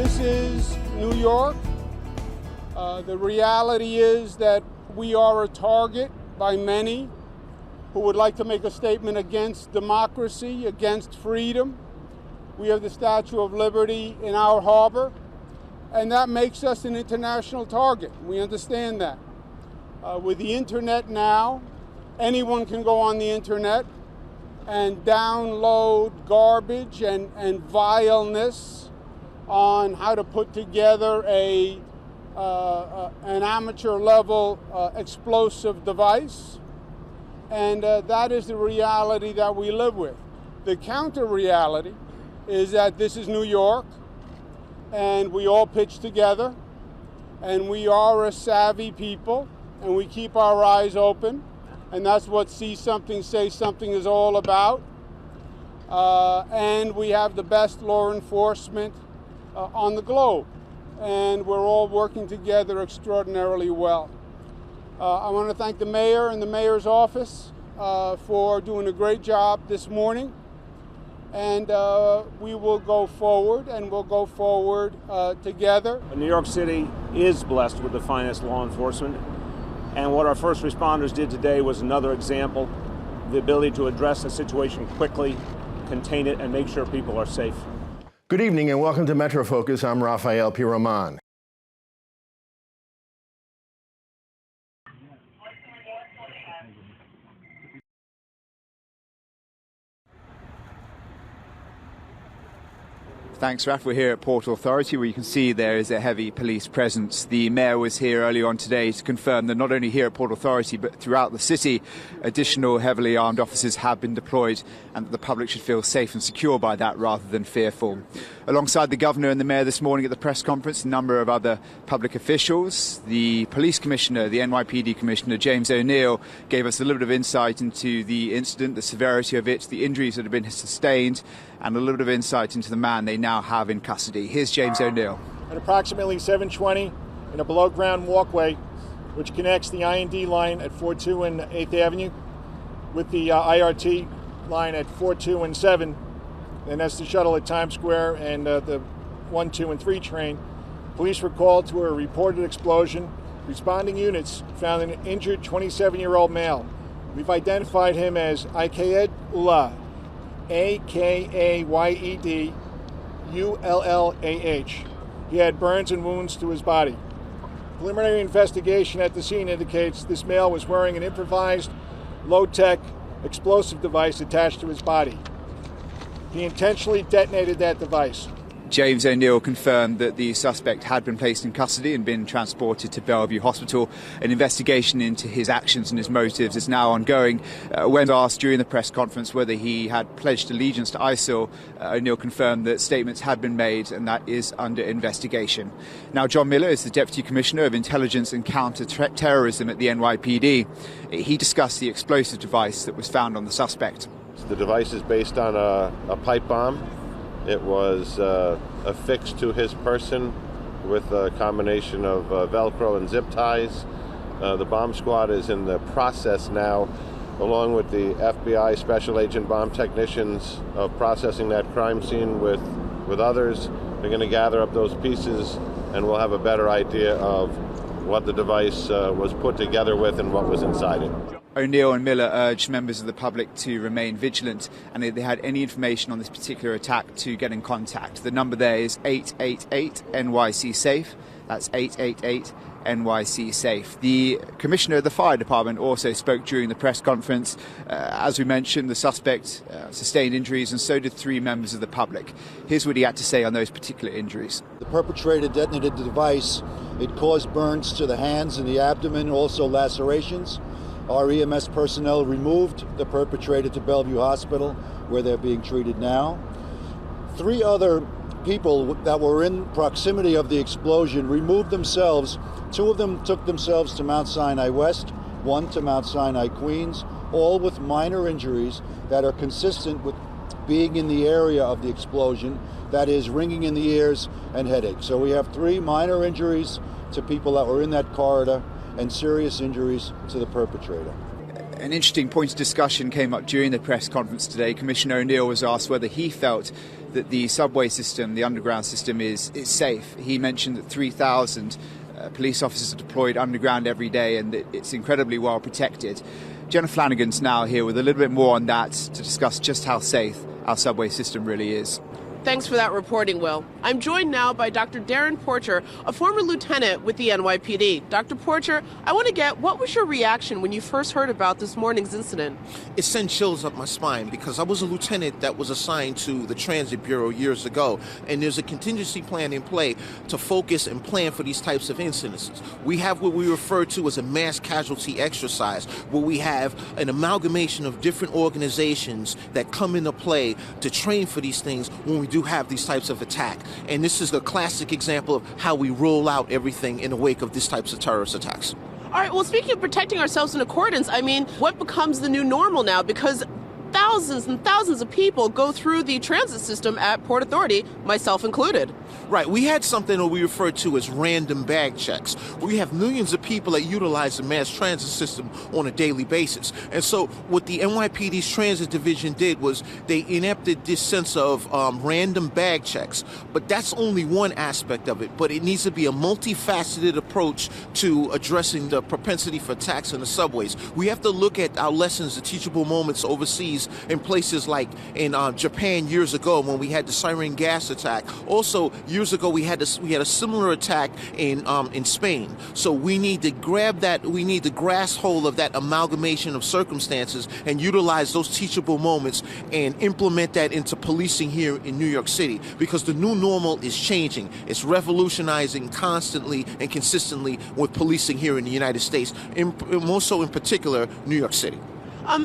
This is New York. The reality is that we are a target by many who would like to make a statement against democracy, against freedom. We have the Statue of Liberty in our harbor, and that makes us an international target. We understand that. With the internet now, anyone can go on the internet and download garbage and vileness on how to put together an amateur level explosive device. And that is the reality that we live with. The counter reality is that this is New York, and we all pitch together, and we are a savvy people, and we keep our eyes open, and that's what See Something, Say Something is all about. And we have the best law enforcement on the globe, and we're all working together extraordinarily well. I want to thank the mayor and the mayor's office for doing a great job this morning, and we will go forward, and we'll go forward together. New York City is blessed with the finest law enforcement, and what our first responders did today was another example, the ability to address a situation quickly, contain it, and make sure people are safe. Good evening and welcome to Metro Focus. I'm Rafael Piroman. Thanks, Raf. We're here at Port Authority, where you can see there is a heavy police presence. The mayor was here earlier on today to confirm that not only here at Port Authority, but throughout the city, additional heavily armed officers have been deployed, and that the public should feel safe and secure by that rather than fearful. Alongside the governor and the mayor this morning at the press conference, a number of other public officials. The police commissioner, the NYPD commissioner, James O'Neill, gave us a little bit of insight into the incident, the severity of it, the injuries that have been sustained, and a little bit of insight into the man they now have in custody. Here's James O'Neill. At approximately 7:20, in a below-ground walkway which connects the I&D line at 42 and 8th Avenue with the IRT line at 42 and 7, and that's the shuttle at Times Square and the 1, 2, and 3 train, police were called to a reported explosion. Responding units found an injured 27-year-old male. We've identified him as Akayed Ullah, Akayed Ullah. He had burns and wounds to his body. Preliminary investigation at the scene indicates this male was wearing an improvised, low-tech explosive device attached to his body. He intentionally detonated that device. James O'Neill confirmed that the suspect had been placed in custody and been transported to Bellevue Hospital. An investigation into his actions and his motives is now ongoing. When asked during the press conference whether he had pledged allegiance to ISIL, O'Neill confirmed that statements had been made and that is under investigation. Now, John Miller is the Deputy Commissioner of Intelligence and Counter-Terrorism at the NYPD. He discussed the explosive device that was found on the suspect. The device is based on a pipe bomb. It was affixed to his person with a combination of Velcro and zip ties. The bomb squad is in the process now, along with the FBI Special Agent bomb technicians, of processing that crime scene with others. They're going to gather up those pieces, and we'll have a better idea of what the device was put together with and what was inside it. O'Neill and Miller urged members of the public to remain vigilant, and if they had any information on this particular attack, to get in contact. The number there is 888-NYC-SAFE. That's 888-NYC-SAFE. The Commissioner of the Fire Department also spoke during the press conference. As we mentioned, the suspect sustained injuries, and so did 3 members of the public. Here's what he had to say on those particular injuries. The perpetrator detonated the device. It caused burns to the hands and the abdomen, also lacerations. Our EMS personnel removed the perpetrator to Bellevue Hospital, where they're being treated now. 3 other people that were in proximity of the explosion removed themselves. 2 of them took themselves to Mount Sinai West, 1 to Mount Sinai Queens, all with minor injuries that are consistent with being in the area of the explosion, that is ringing in the ears and headache. So we have 3 minor injuries to people that were in that corridor and serious injuries to the perpetrator. An interesting point of discussion came up during the press conference today. Commissioner O'Neill was asked whether he felt that the subway system, the underground system, is safe. He mentioned that 3,000 police officers are deployed underground every day and that it's incredibly well protected. Jenna Flanagan's now here with a little bit more on that to discuss just how safe our subway system really is. Thanks for that reporting, Will. I'm joined now by Dr. Darren Porcher, a former lieutenant with the NYPD. Dr. Porcher, I want to get, what was your reaction when you first heard about this morning's incident? It sent chills up my spine because I was a lieutenant that was assigned to the Transit Bureau years ago, and there's a contingency plan in play to focus and plan for these types of incidents. We have what we refer to as a mass casualty exercise, where we have an amalgamation of different organizations that come into play to train for these things when we do have these types of attack. And this is a classic example of how we roll out everything in the wake of these types of terrorist attacks. All right, well, speaking of protecting ourselves in accordance, I mean, what becomes the new normal now? Because thousands and thousands of people go through the transit system at Port Authority, myself included. Right. We had something that we refer to as random bag checks. We have millions of people that utilize the mass transit system on a daily basis. And so what the NYPD's transit division did was they enacted this sense of random bag checks. But that's only one aspect of it. But it needs to be a multifaceted approach to addressing the propensity for attacks in the subways. We have to look at our lessons, the teachable moments overseas in places like in Japan years ago when we had the sarin gas attack. Also, years ago we had a similar attack in Spain. So we need to grab that, we need to grasp hold of that amalgamation of circumstances and utilize those teachable moments and implement that into policing here in New York City, because the new normal is changing. It's revolutionizing constantly and consistently with policing here in the United States, more so in particular New York City.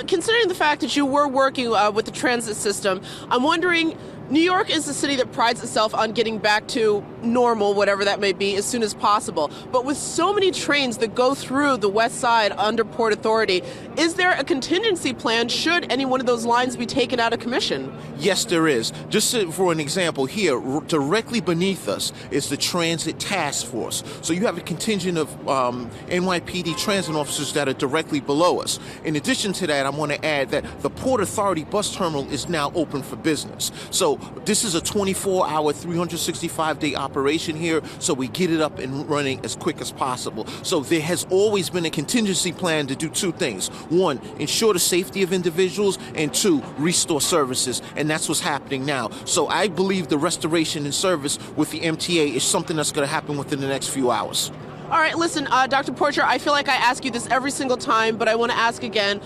Considering the fact that you were working with the transit system, I'm wondering, New York is a city that prides itself on getting back to normal, whatever that may be, as soon as possible. But with so many trains that go through the West Side under Port Authority, is there a contingency plan should any one of those lines be taken out of commission? Yes, there is. Just for an example, here, directly beneath us is the Transit Task Force. So you have a contingent of NYPD transit officers that are directly below us. In addition to that, I want to add that the Port Authority bus terminal is now open for business. So this is a 24-hour, 365-day operation here, so we get it up and running as quick as possible. So there has always been a contingency plan to do two things. One, ensure the safety of individuals, and two, restore services. And that's what's happening now. So I believe the restoration in service with the MTA is something that's going to happen within the next few hours. All right, listen, Dr. Porcher, I feel like I ask you this every single time, but I want to ask again,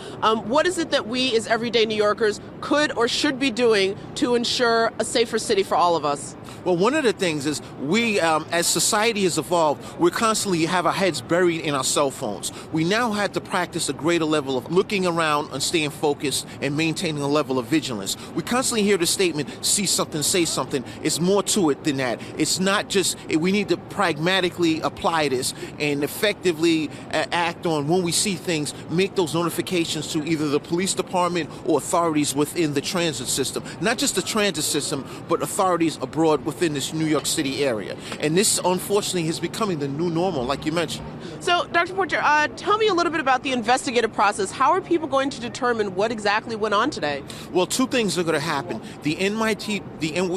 what is it that we as everyday New Yorkers could or should be doing to ensure a safer city for all of us? Well, one of the things is we, as society has evolved, we constantly have our heads buried in our cell phones. We now have to practice a greater level of looking around and staying focused and maintaining a level of vigilance. We constantly hear the statement, see something, say something. It's more to it than that. It's not just, we need to pragmatically apply this and effectively act on when we see things, make those notifications to either the police department or authorities within the transit system. Not just the transit system, but authorities abroad within this New York City area. And this, unfortunately, is becoming the new normal, like you mentioned. So, Dr. Porcher, tell me a little bit about the investigative process. How are people going to determine what exactly went on today? Well, two things are going to happen.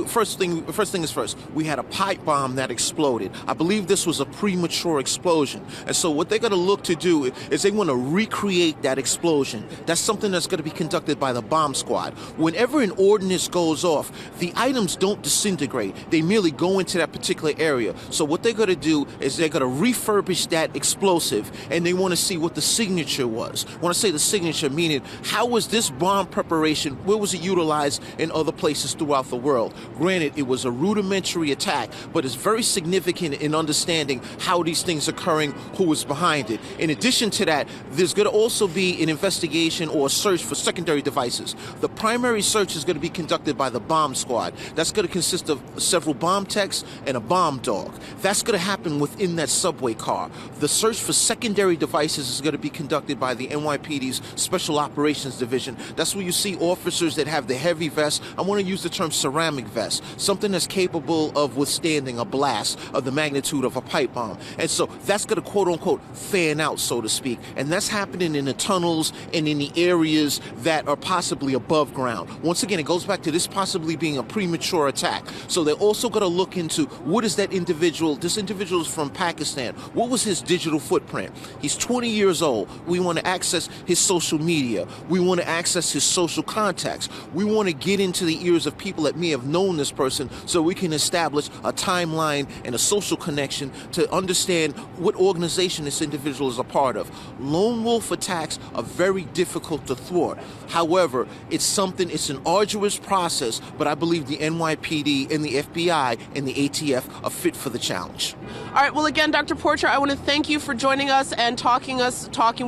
First thing is first. We had a pipe bomb that exploded. I believe this was a premature explosion. And so what they're going to look to do is they want to recreate that explosion. That's something that's going to be conducted by the bomb squad. Whenever an ordnance goes off, the items don't disintegrate. They merely go into that particular area. So what they're going to do is they're going to refurbish that explosive, and they want to see what the signature was. When I say the signature, meaning how was this bomb preparation, where was it utilized in other places throughout the world? Granted, it was a rudimentary attack, but it's very significant in understanding how these things occurring, who was behind it. In addition to that, there's going to also be an investigation or a search for secondary devices. The primary search is going to be conducted by the bomb squad. That's going to consist of several bomb techs and a bomb dog. That's going to happen within that subway car. The search for secondary devices is going to be conducted by the NYPD's Special Operations Division. That's where you see officers that have the heavy vest. I want to use the term ceramic vest, something that's capable of withstanding a blast of the magnitude of a pipe bomb. And so that's going to, quote unquote, fan out, so to speak. And that's happening in the tunnels and in the areas that are possibly above above ground. Once again, it goes back to this possibly being a premature attack. So they're also going to look into what is that individual. This individual is from Pakistan. What was his digital footprint? He's 20 years old. We want to access his social media. We want to access his social contacts. We want to get into the ears of people that may have known this person so we can establish a timeline and a social connection to understand what organization this individual is a part of. Lone wolf attacks are very difficult to thwart. However, it's an arduous process, but I believe the NYPD and the FBI and the ATF are fit for the challenge. All right, well, again, Dr. Porcher, I want to thank you for joining us and talking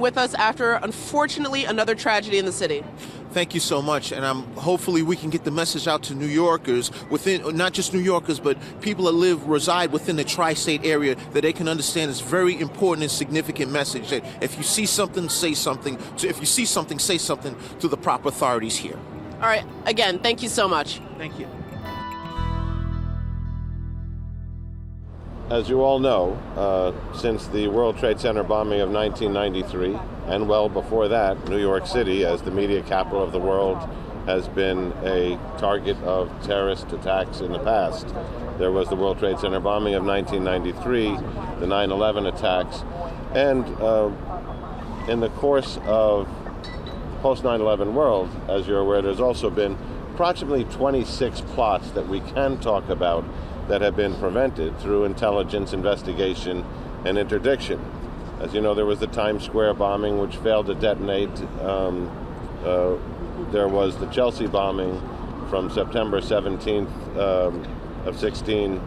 with us after, unfortunately, another tragedy in the city. Thank you so much, and hopefully we can get the message out to New Yorkers, within not just New Yorkers, but people that reside within the tri-state area, that they can understand this very important and significant message that if you see something, say something. If you see something, say something to the proper authorities here. All right, again, thank you so much. Thank you. As you all know, since the World Trade Center bombing of 1993, and well before that, New York City, as the media capital of the world, has been a target of terrorist attacks in the past. There was the World Trade Center bombing of 1993, the 9/11 attacks, and in the course of post 9/11 world, as you're aware, there's also been approximately 26 plots that we can talk about that have been prevented through intelligence, investigation, and interdiction. As you know, there was the Times Square bombing, which failed to detonate. There was the Chelsea bombing from September 17th of 16,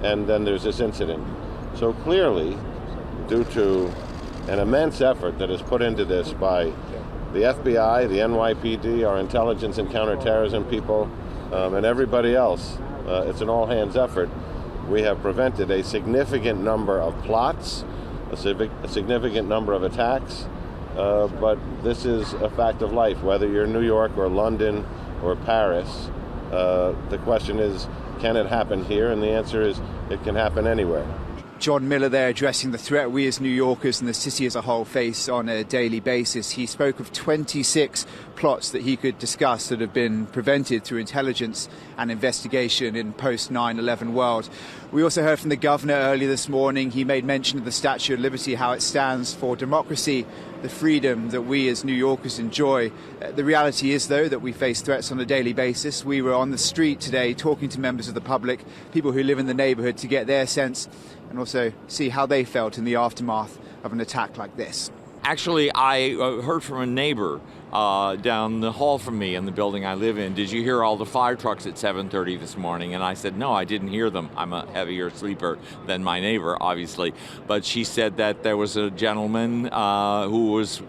and then there's this incident. So clearly, due to an immense effort that is put into this by the FBI, the NYPD, our intelligence and counterterrorism people, and everybody else, it's an all-hands effort. We have prevented a significant number of plots, a significant number of attacks, but this is a fact of life. Whether you're in New York or London or Paris, the question is, can it happen here? And the answer is, it can happen anywhere. John Miller there addressing the threat we as New Yorkers and the city as a whole face on a daily basis. He spoke of 26 plots that he could discuss that have been prevented through intelligence and investigation in post-9/11 world. We also heard from the governor earlier this morning. He made mention of the Statue of Liberty, how it stands for democracy, the freedom that we as New Yorkers enjoy. The reality is, though, that we face threats on a daily basis. We were on the street today talking to members of the public, people who live in the neighborhood, to get their sense and also see how they felt in the aftermath of an attack like this. Actually, I heard from a neighbor down the hall from me in the building I live in. Did you hear all the fire trucks at 7:30 this morning? And I said, no, I didn't hear them. I'm a heavier sleeper than my neighbor, obviously. But she said that there was a gentleman who was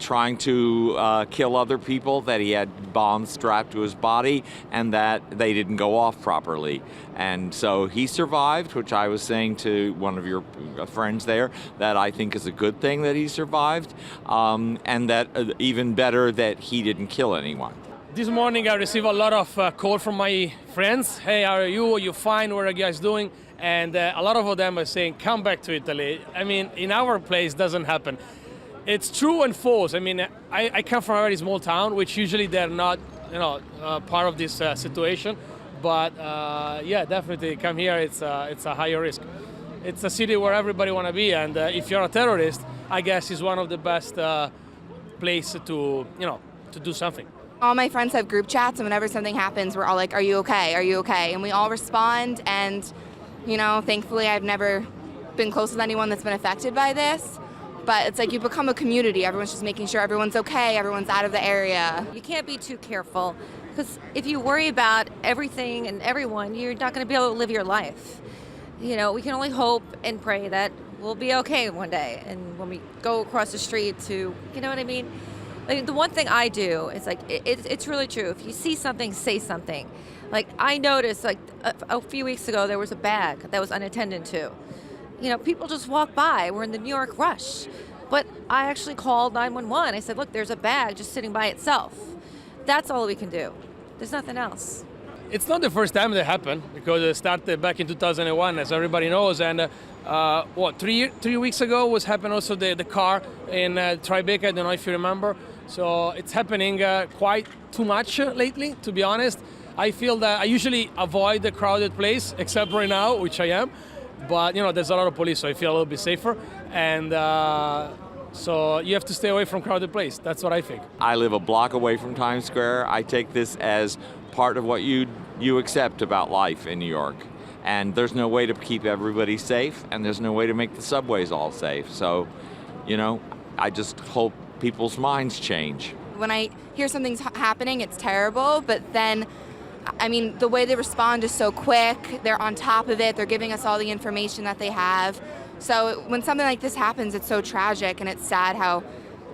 trying to kill other people, that he had bombs strapped to his body, and that they didn't go off properly. And so he survived, which I was saying to one of your friends there, that I think is a good thing that he survived, and that even better that he didn't kill anyone. This morning I received a lot of calls from my friends. Hey, how are you? Are you fine? What are you guys doing? And a lot of them are saying, come back to Italy. I mean, in our place, it doesn't happen. It's true and false. I mean, I come from a very small town, which usually they're not, part of this situation. But yeah, definitely come here. It's a higher risk. It's a city where everybody want to be, and if you're a terrorist, I guess it's one of the best place to do something. All my friends have group chats, and whenever something happens, we're all like, "Are you okay? Are you okay?" And we all respond. And thankfully, I've never been close with anyone that's been affected by this. But it's like you become a community. Everyone's just making sure everyone's okay, everyone's out of the area. You can't be too careful, because if you worry about everything and everyone, you're not going to be able to live your life. We can only hope and pray that we'll be okay one day. And when we go across the street to, you know what I mean? Like, the one thing I do is, like, it's really true. If you see something, say something. Like, I noticed, like, a few weeks ago, there was a bag that was unattended to. People just walk by. We're in the New York rush. But I actually called 911. I said, look, there's a bag just sitting by itself. That's all we can do. There's nothing else. It's not the first time that happened, because it started back in 2001, as everybody knows. And 3 weeks ago was happened also the car in Tribeca. I don't know if you remember. So it's happening quite too much lately, to be honest. I feel that I usually avoid the crowded place, except right now, which I am. But, there's a lot of police, so I feel a little bit safer. And so you have to stay away from crowded place. That's what I think. I live a block away from Times Square. I take this as part of what you accept about life in New York. And there's no way to keep everybody safe, and there's no way to make the subways all safe. So, I just hope people's minds change. When I hear something's happening, it's terrible, but then, the way they respond is so quick. They're on top of it. They're giving us all the information that they have. So when something like this happens, it's so tragic, and it's sad how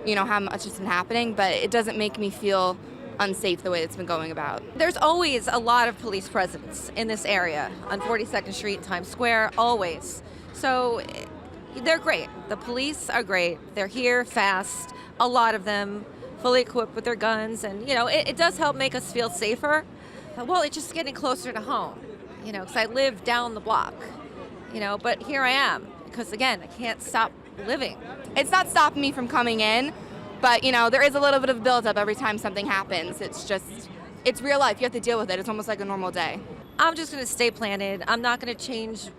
much has been happening, but it doesn't make me feel unsafe the way it's been going about. There's always a lot of police presence in this area on 42nd Street and Times Square, always. So they're great. The police are great. They're here fast, a lot of them fully equipped with their guns, and it does help make us feel safer. Well, it's just getting closer to home, because I live down the block, but here I am, because again, I can't stop living. It's not stopping me from coming in, but there is a little bit of buildup every time something happens. It's real life. You have to deal with it. It's almost like a normal day. I'm just going to stay planted. I'm not going to change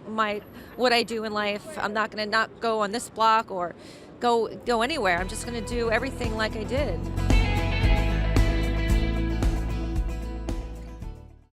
what I do in life. I'm not going to not go on this block or go anywhere. I'm just going to do everything like I did.